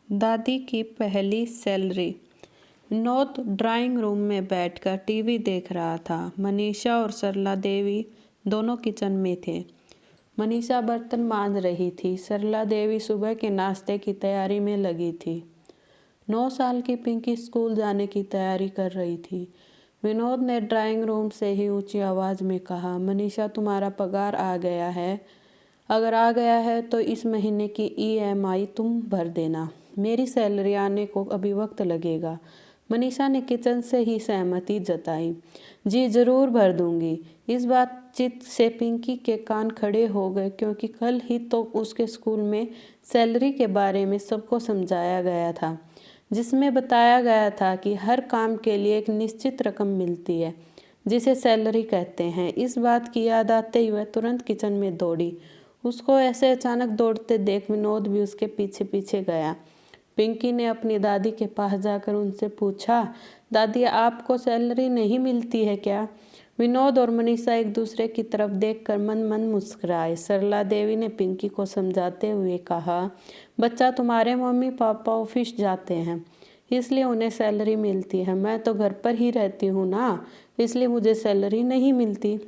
दादी की पहली सैलरी। विनोद ड्राइंग रूम में बैठकर टीवी देख रहा था। मनीषा और सरला देवी दोनों किचन में थे। मनीषा बर्तन मांज रही थी। सरला देवी सुबह के नाश्ते की तैयारी में लगी थी। 9 साल की पिंकी स्कूल जाने की तैयारी कर रही थी। विनोद ने ड्राइंग रूम से ही ऊंची आवाज़ में कहा, मनीषा तुम्हारा पगार आ गया है। अगर आ गया है तो इस महीने की EMI तुम भर देना। मेरी सैलरी आने को अभी वक्त लगेगा। मनीषा ने किचन से ही सहमति जताई। जी ज़रूर भर दूंगी। इस बातचीत से पिंकी के कान खड़े हो गए, क्योंकि कल ही तो उसके स्कूल में सैलरी के बारे में सबको समझाया गया था, जिसमें बताया गया था कि हर काम के लिए एक निश्चित रकम मिलती है, जिसे सैलरी कहते हैं। इस बात की याद आते ही वह तुरंत किचन में दौड़ी। उसको ऐसे अचानक दौड़ते देख विनोद भी उसके पीछे पीछे गया। पिंकी ने अपनी दादी के पास जाकर उनसे पूछा, दादी आपको सैलरी नहीं मिलती है क्या? विनोद और मनीषा एक दूसरे की तरफ देखकर मन मन मुस्कुराए। सरला देवी ने पिंकी को समझाते हुए कहा, बच्चा तुम्हारे मम्मी पापा ऑफिस जाते हैं, इसलिए उन्हें सैलरी मिलती है। मैं तो घर पर ही रहती हूँ ना, इसलिए मुझे सैलरी नहीं मिलती।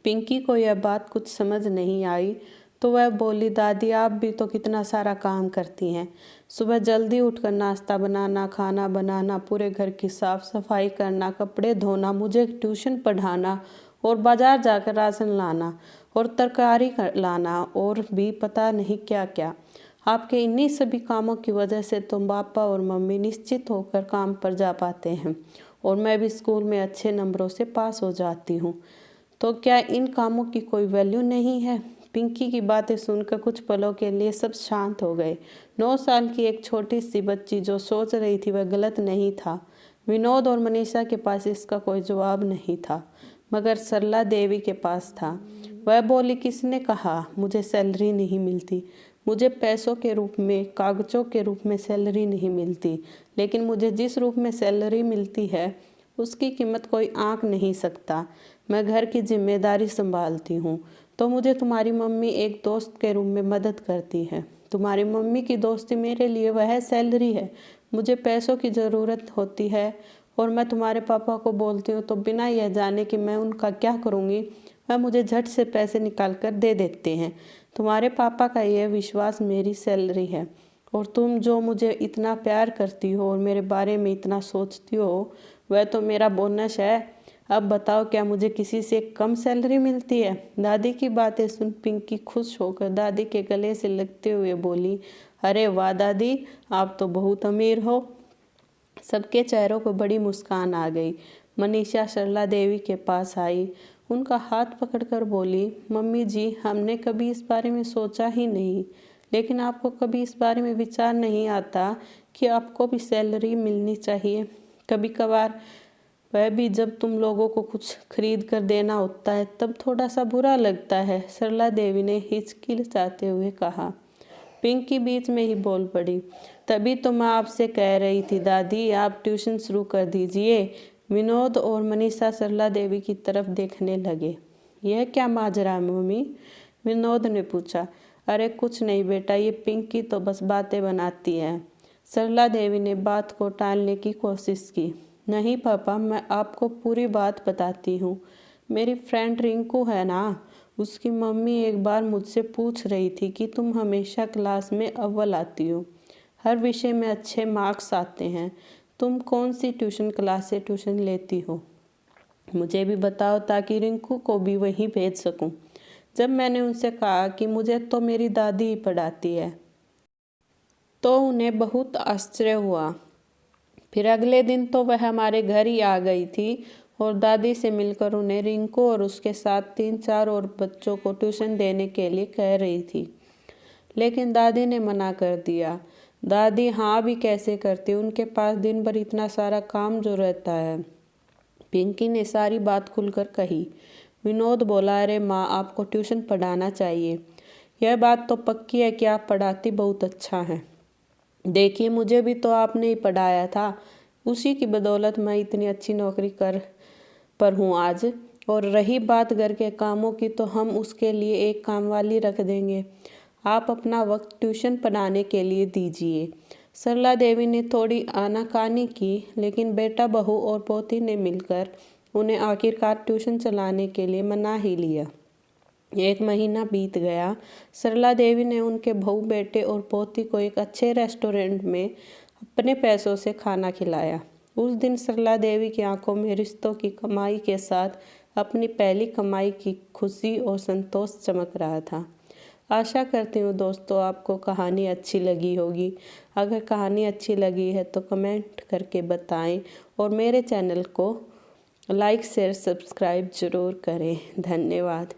पिंकी को यह बात कुछ समझ नहीं आई, तो वह बोली, दादी आप भी तो कितना सारा काम करती हैं। सुबह जल्दी उठकर नाश्ता बनाना, खाना बनाना, पूरे घर की साफ सफाई करना, कपड़े धोना, मुझे ट्यूशन पढ़ाना और बाजार जाकर राशन लाना और तरकारी लाना और भी पता नहीं क्या क्या। आपके इन्हीं सभी कामों की वजह से तो पापा और मम्मी निश्चित होकर काम पर जा पाते हैं और मैं भी स्कूल में अच्छे नंबरों से पास हो जाती हूँ। तो क्या इन कामों की कोई वैल्यू नहीं है? पिंकी की बातें सुनकर कुछ पलों के लिए सब शांत हो गए। 9 साल की एक छोटी सी बच्ची जो सोच रही थी वह गलत नहीं था। विनोद और मनीषा के पास इसका कोई जवाब नहीं था, मगर सरला देवी के पास था। वह बोली, किसने कहा मुझे सैलरी नहीं मिलती? मुझे पैसों के रूप में, कागजों के रूप में सैलरी नहीं मिलती, लेकिन मुझे जिस रूप में सैलरी मिलती है उसकी कीमत कोई आंक नहीं सकता। मैं घर की जिम्मेदारी संभालती हूँ, तो मुझे तुम्हारी मम्मी एक दोस्त के रूप में मदद करती है। तुम्हारी मम्मी की दोस्ती मेरे लिए वह सैलरी है। मुझे पैसों की ज़रूरत होती है और मैं तुम्हारे पापा को बोलती हूँ तो बिना यह जाने कि मैं उनका क्या करूँगी, वह मुझे झट से पैसे निकाल कर दे देते हैं। तुम्हारे पापा का यह विश्वास मेरी सैलरी है, और तुम जो मुझे इतना प्यार करती हो और मेरे बारे में इतना सोचती हो, वह तो मेरा बोनस है। अब बताओ, क्या मुझे किसी से कम सैलरी मिलती है? दादी की बातें सुन पिंकी खुश होकर दादी के गले से लगते हुए बोली, अरे वाह दादी, आप तो बहुत अमीर हो। सबके चेहरों पर बड़ी मुस्कान आ गई। मनीषा सरला देवी के पास आई, उनका हाथ पकड़कर बोली, मम्मी जी हमने कभी इस बारे में सोचा ही नहीं, लेकिन आपको कभी इस बारे में विचार नहीं आता कि आपको भी सैलरी मिलनी चाहिए? कभी कभार वह भी जब तुम लोगों को कुछ खरीद कर देना होता है तब थोड़ा सा बुरा लगता है, सरला देवी ने हिचकिचाते हुए कहा। पिंकी बीच में ही बोल पड़ी, तभी तो मैं आपसे कह रही थी दादी, आप ट्यूशन शुरू कर दीजिए। विनोद और मनीषा सरला देवी की तरफ देखने लगे। यह क्या माजरा है मम्मी? विनोद ने पूछा। अरे कुछ नहीं बेटा, ये पिंकी तो बस बातें बनाती है। सरला देवी ने बात को टालने की कोशिश की। नहीं पापा, मैं आपको पूरी बात बताती हूँ। मेरी फ्रेंड रिंकू है ना, उसकी मम्मी एक बार मुझसे पूछ रही थी कि तुम हमेशा क्लास में अव्वल आती हो, हर विषय में अच्छे मार्क्स आते हैं, तुम कौन सी ट्यूशन क्लास से ट्यूशन लेती हो? मुझे भी बताओ ताकि रिंकू को भी वहीं भेज सकूं। जब मैंने उनसे कहा कि मुझे तो मेरी दादी ही पढ़ाती है, तो उन्हें बहुत आश्चर्य हुआ। फिर अगले दिन तो वह हमारे घर ही आ गई थी और दादी से मिलकर उन्हें रिंकू और उसके साथ 3-4 और बच्चों को ट्यूशन देने के लिए कह रही थी, लेकिन दादी ने मना कर दिया। दादी हाँ भी कैसे करती, उनके पास दिन भर इतना सारा काम जो रहता है। पिंकी ने सारी बात खुलकर कही। विनोद बोला, अरे माँ, आपको ट्यूशन पढ़ाना चाहिए। यह बात तो पक्की है कि आप पढ़ाती बहुत अच्छा हैं। देखिए, मुझे भी तो आपने ही पढ़ाया था, उसी की बदौलत मैं इतनी अच्छी नौकरी पर हूँ आज। और रही बात घर के कामों की, तो हम उसके लिए एक काम वाली रख देंगे। आप अपना वक्त ट्यूशन पढ़ाने के लिए दीजिए। सरला देवी ने थोड़ी आनाकानी की, लेकिन बेटा बहू और पोती ने मिलकर उन्हें आखिरकार ट्यूशन चलाने के लिए मना ही लिया। 1 महीना बीत गया। सरला देवी ने उनके बहू बेटे और पोती को एक अच्छे रेस्टोरेंट में अपने पैसों से खाना खिलाया। उस दिन सरला देवी की आंखों में रिश्तों की कमाई के साथ अपनी पहली कमाई की खुशी और संतोष चमक रहा था। आशा करती हूँ दोस्तों आपको कहानी अच्छी लगी होगी। अगर कहानी अच्छी लगी है तो कमेंट करके बताएं और मेरे चैनल को लाइक शेयर सब्सक्राइब ज़रूर करें। धन्यवाद।